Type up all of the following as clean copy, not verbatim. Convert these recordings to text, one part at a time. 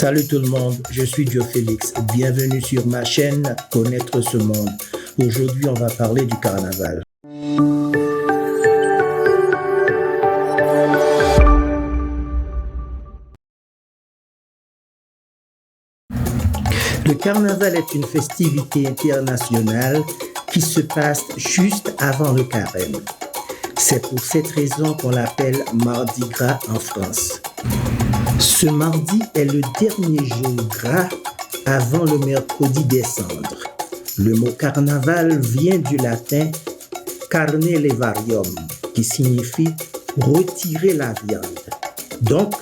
Salut tout le monde, je suis Joe Félix. Bienvenue sur ma chaîne Connaître ce monde. Aujourd'hui, on va parler du carnaval. Le carnaval est une festivité internationale qui se passe juste avant le carême. C'est pour cette raison qu'on l'appelle Mardi Gras en France. Ce mardi est le dernier jour gras avant le mercredi des cendres. Le mot carnaval vient du latin carnelevarium, qui signifie retirer la viande. Donc,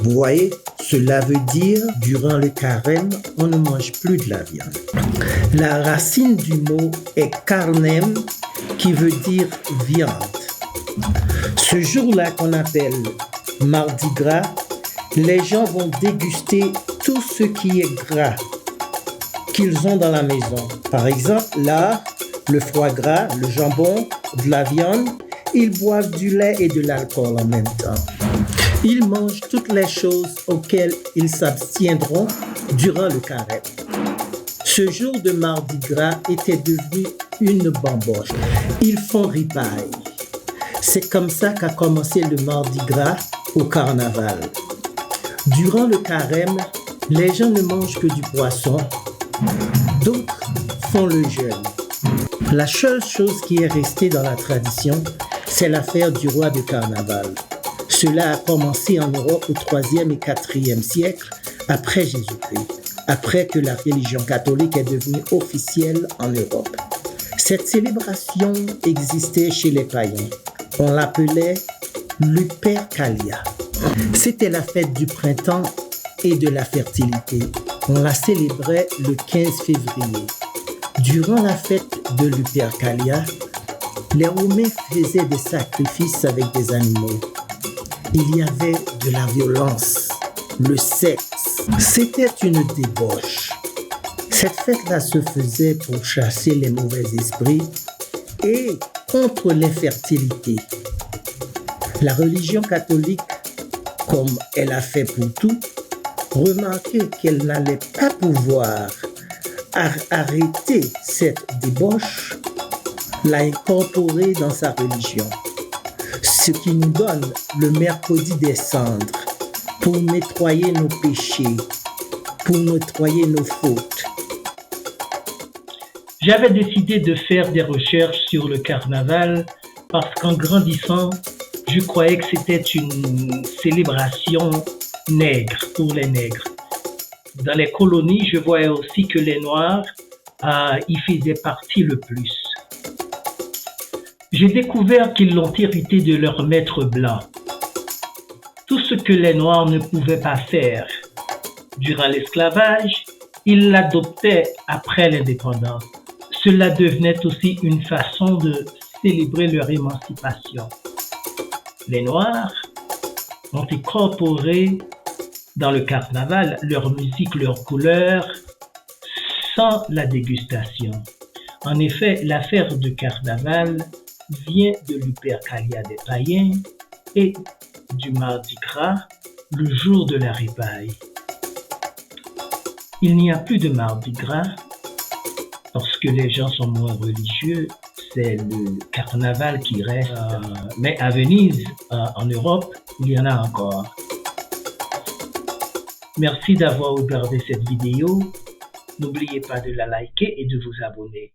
vous voyez, cela veut dire durant le carême, on ne mange plus de la viande. La racine du mot est carnem, qui veut dire viande. Ce jour-là qu'on appelle Mardi Gras, les gens vont déguster tout ce qui est gras qu'ils ont dans la maison. Par exemple, lard, le foie gras, le jambon, de la viande. Ils boivent du lait et de l'alcool en même temps. Ils mangent toutes les choses auxquelles ils s'abstiendront durant le carême. Ce jour de Mardi Gras était devenu une bamboche. Ils font ripaille. C'est comme ça qu'a commencé le Mardi Gras au carnaval. Durant le carême, les gens ne mangent que du poisson, d'autres font le jeûne. La seule chose qui est restée dans la tradition, c'est l'affaire du roi du carnaval. Cela a commencé en Europe au 3e et 4e siècle après Jésus-Christ, après que la religion catholique est devenue officielle en Europe. Cette célébration existait chez les païens. On l'appelait Lupercalia. C'était la fête du printemps et de la fertilité. On la célébrait le 15 février. Durant la fête de Lupercalia, les Romains faisaient des sacrifices avec des animaux. Il y avait de la violence, le sexe. C'était une débauche. Cette fête-là se faisait pour chasser les mauvais esprits et contre l'infertilité. La religion catholique, comme elle a fait pour tout, remarquait qu'elle n'allait pas pouvoir arrêter cette débauche, l'a incorporée dans sa religion. Ce qui nous donne le mercredi des cendres pour nettoyer nos péchés, pour nettoyer nos fautes. J'avais décidé de faire des recherches sur le carnaval parce qu'en grandissant, je croyais que c'était une célébration nègre pour les nègres. Dans les colonies, je voyais aussi que les Noirs y faisaient partie le plus. J'ai découvert qu'ils l'ont hérité de leurs maîtres blancs. Tout ce que les Noirs ne pouvaient pas faire durant l'esclavage, ils l'adoptaient après l'indépendance. Cela devenait aussi une façon de célébrer leur émancipation. Les Noirs ont incorporé dans le carnaval leur musique, leurs couleurs, sans la dégustation. En effet, l'affaire du carnaval vient de Lupercalia des païens et du Mardi Gras, le jour de la ripaille. Il n'y a plus de Mardi Gras parce que les gens sont moins religieux. C'est le carnaval qui reste. Mais à Venise, en Europe, il y en a encore. Merci d'avoir regardé cette vidéo. N'oubliez pas de la liker et de vous abonner.